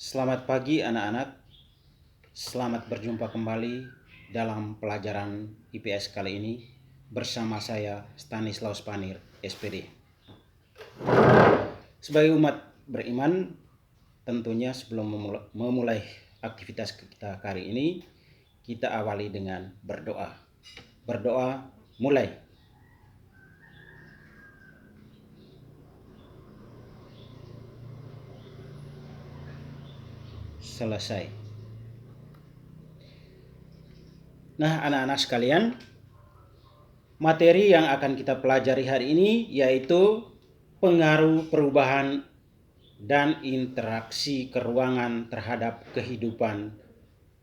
Selamat pagi anak-anak, selamat berjumpa kembali dalam pelajaran IPS kali ini bersama saya Stanislaus Panir, SPD. Sebagai umat beriman, tentunya sebelum memulai aktivitas kita kali ini, kita awali dengan berdoa. Berdoa mulai. Selesai. Nah, anak-anak sekalian, materi yang akan kita pelajari hari ini yaitu pengaruh perubahan dan interaksi keruangan terhadap kehidupan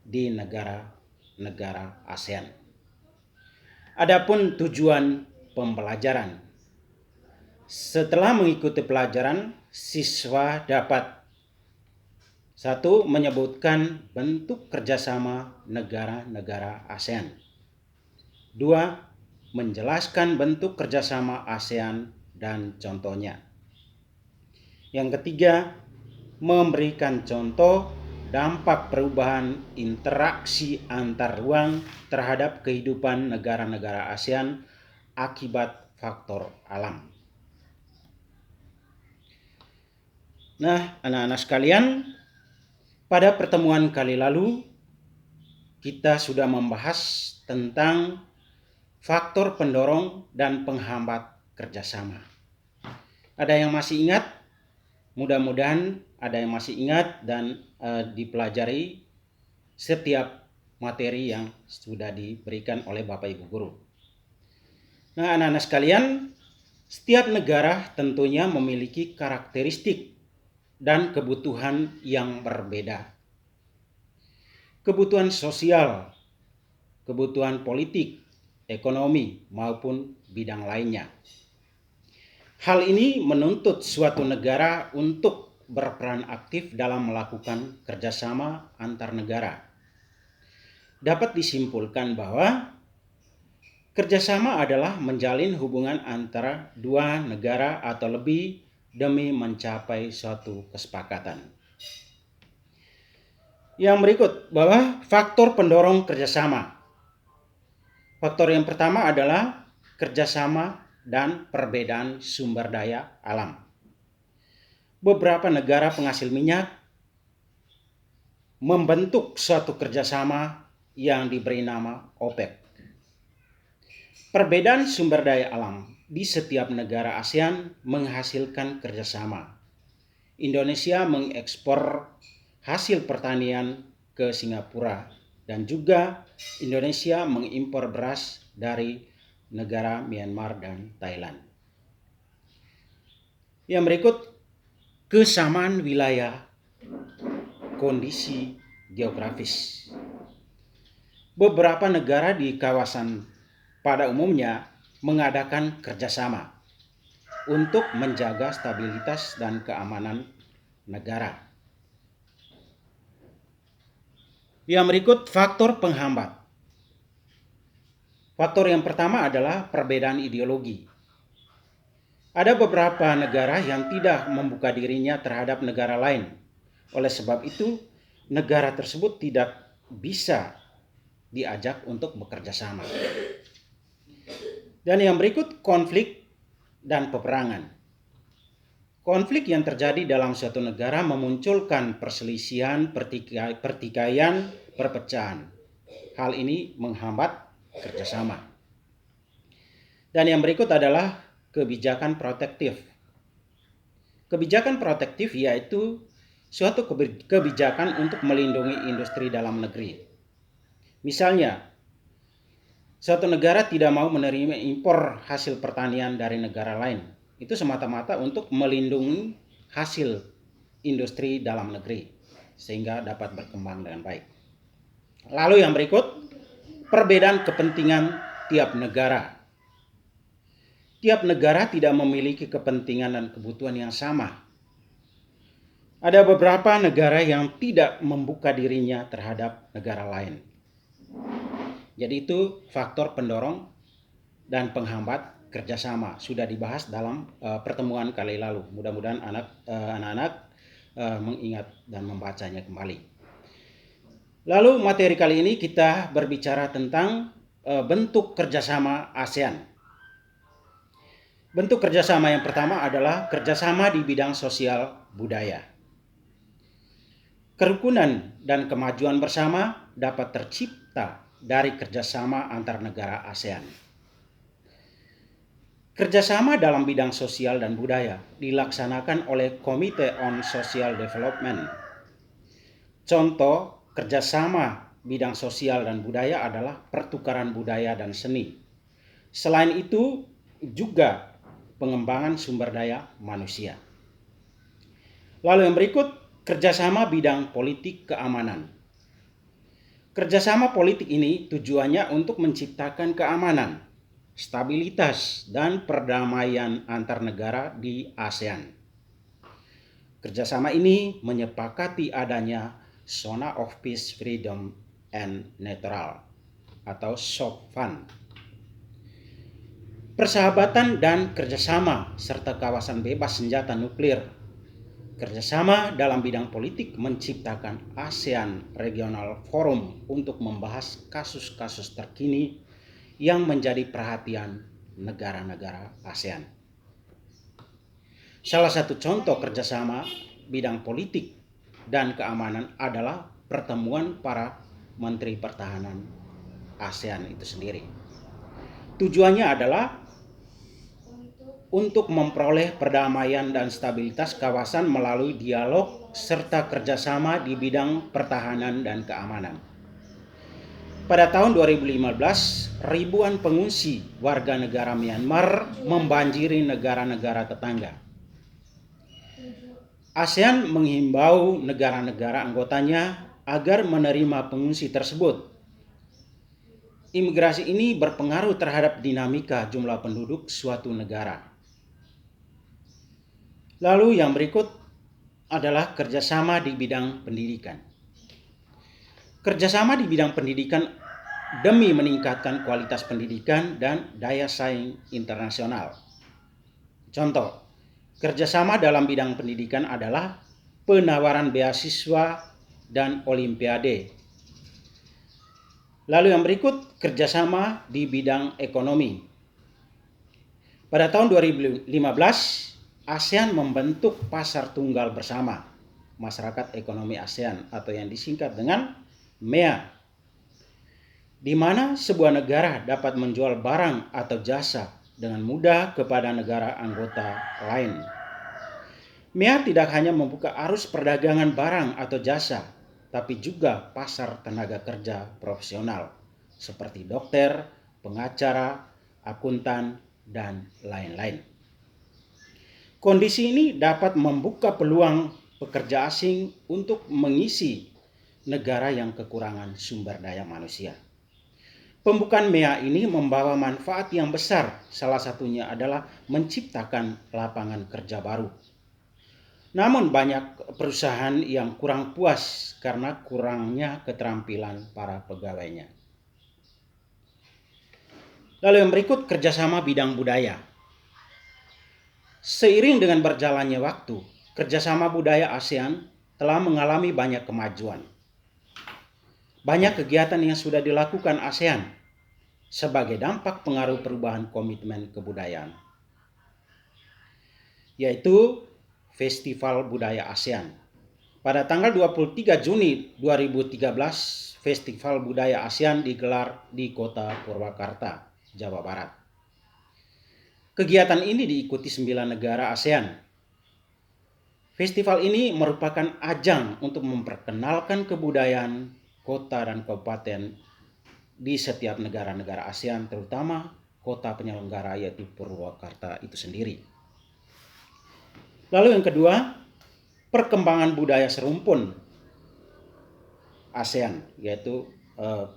di negara-negara ASEAN. Adapun tujuan pembelajaran. Setelah mengikuti pelajaran, siswa dapat 1. Menyebutkan bentuk kerjasama negara-negara ASEAN. 2. Menjelaskan bentuk kerjasama ASEAN dan contohnya. Yang ketiga, memberikan contoh dampak perubahan interaksi antar ruang terhadap kehidupan negara-negara ASEAN akibat faktor alam. Nah, anak-anak sekalian, pada pertemuan kali lalu kita sudah membahas tentang faktor pendorong dan penghambat kerjasama. Ada yang masih ingat? Mudah-mudahan ada yang masih ingat dan dipelajari setiap materi yang sudah diberikan oleh Bapak Ibu Guru. Nah, anak-anak sekalian, setiap negara tentunya memiliki karakteristik dan kebutuhan yang berbeda. Kebutuhan sosial, kebutuhan politik, ekonomi, maupun bidang lainnya. Hal ini menuntut suatu negara untuk berperan aktif dalam melakukan kerjasama antar negara. Dapat disimpulkan bahwa kerjasama adalah menjalin hubungan antara dua negara atau lebih demi mencapai suatu kesepakatan. Yang berikut bahwa faktor pendorong kerjasama. Faktor yang pertama adalah kerjasama dan perbedaan sumber daya alam. Beberapa negara penghasil minyak membentuk suatu kerjasama yang diberi nama OPEC. Perbedaan sumber daya alam di setiap negara ASEAN menghasilkan kerjasama. Indonesia mengekspor hasil pertanian ke Singapura dan juga Indonesia mengimpor beras dari negara Myanmar dan Thailand. Yang berikut, kesamaan wilayah, kondisi geografis. Beberapa negara di kawasan pada umumnya mengadakan kerjasama untuk menjaga stabilitas dan keamanan negara. Yang berikut, faktor penghambat. Faktor yang pertama adalah perbedaan ideologi. Ada beberapa negara yang tidak membuka dirinya terhadap negara lain. Oleh sebab itu, negara tersebut tidak bisa diajak untuk bekerja sama. Dan yang berikut, konflik dan peperangan. Konflik yang terjadi dalam suatu negara memunculkan perselisihan, pertikaian, perpecahan. Hal ini menghambat kerjasama. Dan yang berikut adalah kebijakan protektif. Kebijakan protektif yaitu suatu kebijakan untuk melindungi industri dalam negeri. Misalnya, suatu negara tidak mau menerima impor hasil pertanian dari negara lain. Itu semata-mata untuk melindungi hasil industri dalam negeri sehingga dapat berkembang dengan baik. Lalu yang berikut, perbedaan kepentingan tiap negara. Tiap negara tidak memiliki kepentingan dan kebutuhan yang sama. Ada beberapa negara yang tidak membuka dirinya terhadap negara lain. Jadi itu faktor pendorong dan penghambat kerjasama. Sudah dibahas dalam pertemuan kali lalu. Mudah-mudahan anak-anak mengingat dan membacanya kembali. Lalu materi kali ini kita berbicara tentang bentuk kerjasama ASEAN. Bentuk kerjasama yang pertama adalah kerjasama di bidang sosial budaya. Kerukunan dan kemajuan bersama dapat tercipta dari kerjasama antar negara ASEAN. Kerjasama dalam bidang sosial dan budaya dilaksanakan oleh Komite on Social Development. Contoh kerjasama bidang sosial dan budaya adalah pertukaran budaya dan seni. Selain itu juga pengembangan sumber daya manusia. Lalu yang berikut, kerjasama bidang politik keamanan. Kerjasama politik ini tujuannya untuk menciptakan keamanan, stabilitas, dan perdamaian antar negara di ASEAN. Kerjasama ini menyepakati adanya Zona of Peace, Freedom, and Neutral atau SOFAN. Persahabatan dan kerjasama serta kawasan bebas senjata nuklir. Kerjasama dalam bidang politik menciptakan ASEAN Regional Forum untuk membahas kasus-kasus terkini yang menjadi perhatian negara-negara ASEAN. Salah satu contoh kerjasama bidang politik dan keamanan adalah pertemuan para Menteri Pertahanan ASEAN itu sendiri. Tujuannya adalah untuk memperoleh perdamaian dan stabilitas kawasan melalui dialog serta kerjasama di bidang pertahanan dan keamanan. Pada tahun 2015, ribuan pengungsi warga negara Myanmar membanjiri negara-negara tetangga. ASEAN menghimbau negara-negara anggotanya agar menerima pengungsi tersebut. Imigrasi ini berpengaruh terhadap dinamika jumlah penduduk suatu negara. Lalu yang berikut adalah kerjasama di bidang pendidikan. Kerjasama di bidang pendidikan demi meningkatkan kualitas pendidikan dan daya saing internasional. Contoh, kerjasama dalam bidang pendidikan adalah penawaran beasiswa dan olimpiade. Lalu yang berikut, kerjasama di bidang ekonomi. Pada tahun 2015, ASEAN membentuk pasar tunggal bersama, Masyarakat Ekonomi ASEAN atau yang disingkat dengan MEA, di mana sebuah negara dapat menjual barang atau jasa dengan mudah kepada negara anggota lain. MEA tidak hanya membuka arus perdagangan barang atau jasa, tapi juga pasar tenaga kerja profesional seperti dokter, pengacara, akuntan, dan lain-lain. Kondisi ini dapat membuka peluang pekerja asing untuk mengisi negara yang kekurangan sumber daya manusia. Pembukaan MEA ini membawa manfaat yang besar, salah satunya adalah menciptakan lapangan kerja baru. Namun banyak perusahaan yang kurang puas karena kurangnya keterampilan para pegawainya. Lalu yang berikut, kerjasama bidang budaya. Seiring dengan berjalannya waktu, kerjasama budaya ASEAN telah mengalami banyak kemajuan. Banyak kegiatan yang sudah dilakukan ASEAN sebagai dampak pengaruh perubahan komitmen kebudayaan, yaitu Festival Budaya ASEAN. Pada tanggal 23 Juni 2013, Festival Budaya ASEAN digelar di kota Purwakarta, Jawa Barat. Kegiatan ini diikuti 9 negara ASEAN. Festival ini merupakan ajang untuk memperkenalkan kebudayaan kota dan kabupaten di setiap negara-negara ASEAN, terutama kota penyelenggara yaitu Purwakarta itu sendiri. Lalu yang kedua, perkembangan budaya serumpun ASEAN, yaitu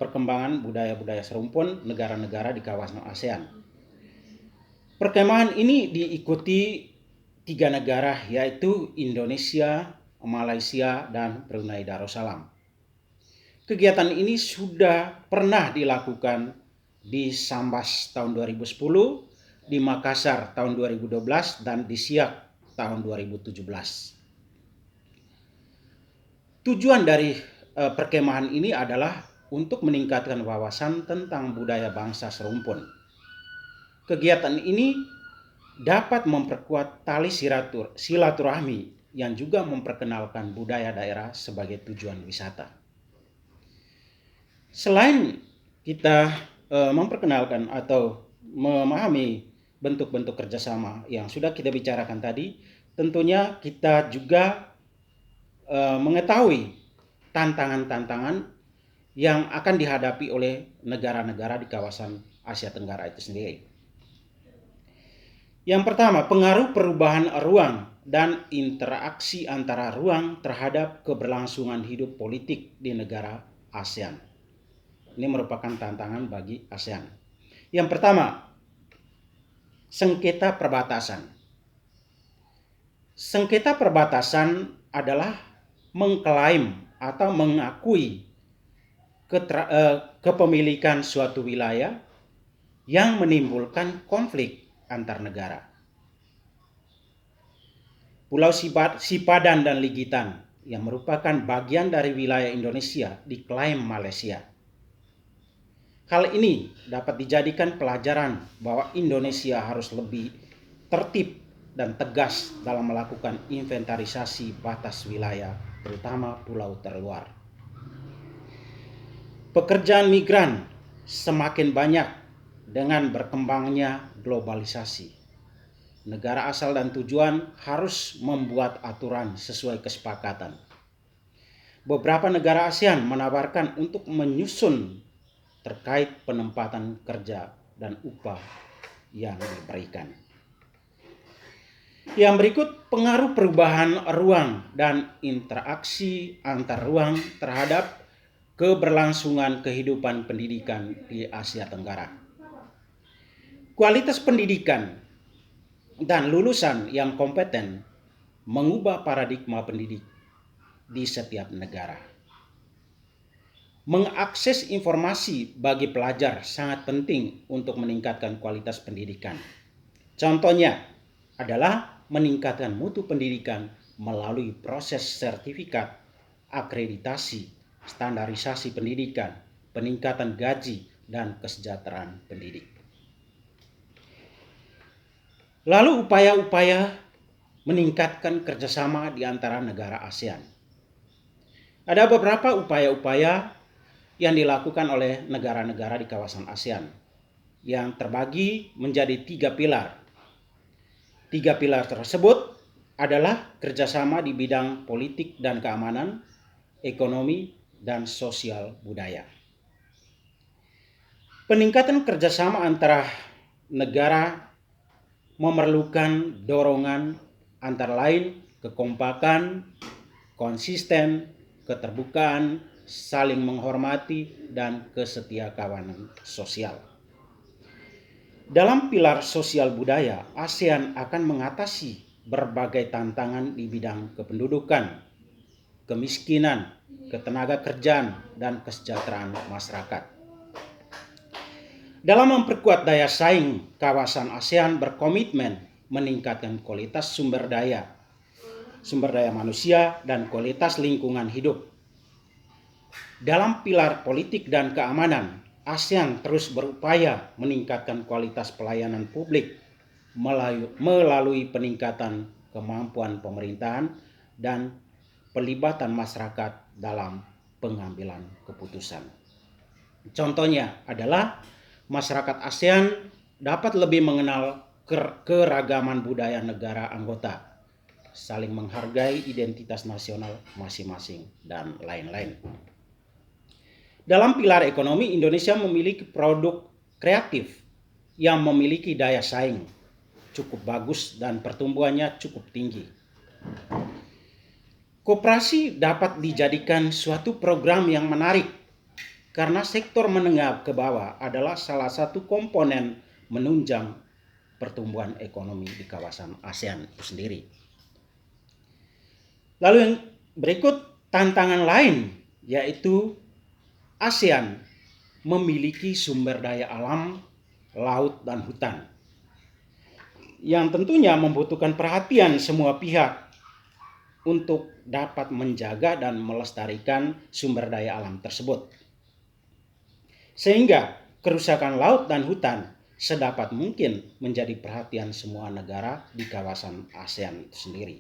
perkembangan budaya-budaya serumpun negara-negara di kawasan ASEAN. Perkembangan ini diikuti 3 negara, yaitu Indonesia, Malaysia, dan Brunei Darussalam. Kegiatan ini sudah pernah dilakukan di Sambas tahun 2010, di Makassar tahun 2012, dan di Siak tahun 2017. Tujuan dari perkemahan ini adalah untuk meningkatkan wawasan tentang budaya bangsa serumpun. Kegiatan ini dapat memperkuat tali silaturahmi yang juga memperkenalkan budaya daerah sebagai tujuan wisata. Selain kita memperkenalkan atau memahami bentuk-bentuk kerjasama yang sudah kita bicarakan tadi, tentunya kita juga mengetahui tantangan-tantangan yang akan dihadapi oleh negara-negara di kawasan Asia Tenggara itu sendiri. Yang pertama, pengaruh perubahan ruang dan interaksi antara ruang terhadap keberlangsungan hidup politik di negara ASEAN. Ini merupakan tantangan bagi ASEAN. Yang pertama, sengketa perbatasan. Sengketa perbatasan adalah mengklaim atau mengakui kepemilikan suatu wilayah yang menimbulkan konflik antar negara. Pulau Sipadan dan Ligitan yang merupakan bagian dari wilayah Indonesia diklaim Malaysia. Hal ini dapat dijadikan pelajaran bahwa Indonesia harus lebih tertib dan tegas dalam melakukan inventarisasi batas wilayah, terutama pulau terluar. Pekerjaan migran semakin banyak dengan berkembangnya globalisasi. Negara asal dan tujuan harus membuat aturan sesuai kesepakatan. Beberapa negara ASEAN menawarkan untuk menyusun terkait penempatan kerja dan upah yang diberikan. Yang berikut, pengaruh perubahan ruang dan interaksi antar ruang terhadap keberlangsungan kehidupan pendidikan di Asia Tenggara. Kualitas pendidikan dan lulusan yang kompeten mengubah paradigma pendidik di setiap negara. Mengakses informasi bagi pelajar sangat penting untuk meningkatkan kualitas pendidikan. Contohnya adalah meningkatkan mutu pendidikan melalui proses sertifikat, akreditasi, standarisasi pendidikan, peningkatan gaji, dan kesejahteraan pendidik. Lalu upaya-upaya meningkatkan kerjasama di antara negara ASEAN. Ada beberapa upaya-upaya yang dilakukan oleh negara-negara di kawasan ASEAN yang terbagi menjadi 3 pilar. 3 pilar tersebut adalah kerjasama di bidang politik dan keamanan, ekonomi, dan sosial budaya. Peningkatan kerjasama antara negara memerlukan dorongan antara lain kekompakan, konsisten, keterbukaan, saling menghormati, dan kesetiakawanan sosial. Dalam pilar sosial budaya, ASEAN akan mengatasi berbagai tantangan di bidang kependudukan, kemiskinan, ketenaga kerjaan, dan kesejahteraan masyarakat. Dalam memperkuat daya saing, kawasan ASEAN berkomitmen meningkatkan kualitas sumber daya manusia, dan kualitas lingkungan hidup. Dalam pilar politik dan keamanan, ASEAN terus berupaya meningkatkan kualitas pelayanan publik melalui peningkatan kemampuan pemerintahan dan pelibatan masyarakat dalam pengambilan keputusan. Contohnya adalah masyarakat ASEAN dapat lebih mengenal keragaman budaya negara anggota, saling menghargai identitas nasional masing-masing, dan lain-lain. Dalam pilar ekonomi, Indonesia memiliki produk kreatif yang memiliki daya saing cukup bagus dan pertumbuhannya cukup tinggi. Koperasi dapat dijadikan suatu program yang menarik karena sektor menengah ke bawah adalah salah satu komponen menunjang pertumbuhan ekonomi di kawasan ASEAN itu sendiri. Lalu yang berikut, tantangan lain yaitu ASEAN memiliki sumber daya alam, laut, dan hutan yang tentunya membutuhkan perhatian semua pihak untuk dapat menjaga dan melestarikan sumber daya alam tersebut. Sehingga kerusakan laut dan hutan sedapat mungkin menjadi perhatian semua negara di kawasan ASEAN itu sendiri.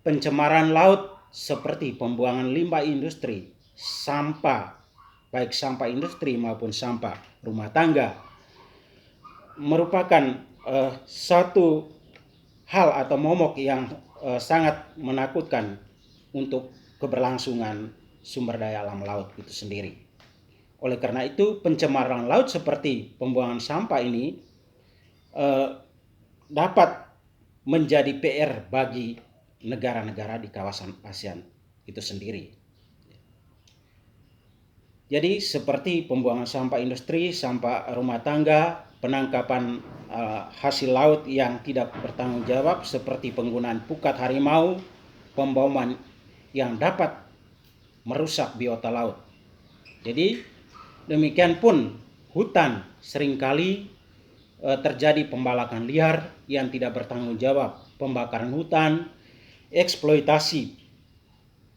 Pencemaran laut seperti pembuangan limbah industri, sampah, baik sampah industri maupun sampah rumah tangga, merupakan satu hal atau momok yang sangat menakutkan untuk keberlangsungan sumber daya alam laut itu sendiri. Oleh karena itu, pencemaran laut seperti pembuangan sampah ini dapat menjadi PR bagi negara-negara di kawasan ASEAN itu sendiri. Jadi seperti pembuangan sampah industri, sampah rumah tangga, penangkapan hasil laut yang tidak bertanggung jawab seperti penggunaan pukat harimau, pembauman yang dapat merusak biota laut. Jadi demikian pun hutan seringkali terjadi pembalakan liar yang tidak bertanggung jawab, pembakaran hutan, eksploitasi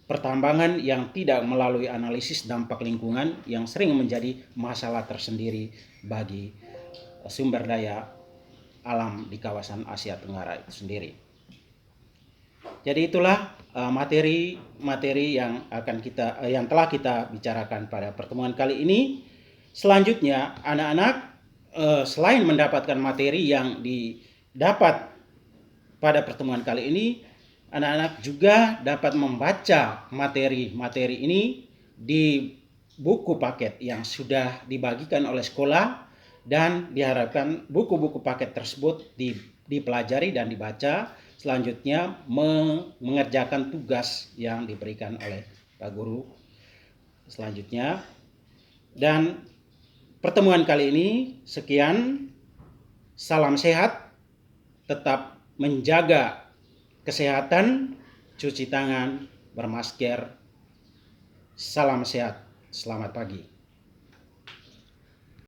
pertambangan yang tidak melalui analisis dampak lingkungan yang sering menjadi masalah tersendiri bagi sumber daya alam di kawasan Asia Tenggara itu sendiri. Jadi itulah materi-materi yang telah kita bicarakan pada pertemuan kali ini. Selanjutnya, anak-anak selain mendapatkan materi yang didapat pada pertemuan kali ini, anak-anak juga dapat membaca materi-materi ini di buku paket yang sudah dibagikan oleh sekolah, dan diharapkan buku-buku paket tersebut dipelajari dan dibaca. Selanjutnya mengerjakan tugas yang diberikan oleh Pak Guru selanjutnya. Dan pertemuan kali ini sekian. Salam sehat, tetap menjaga kesehatan, cuci tangan, bermasker. Salam sehat, selamat pagi.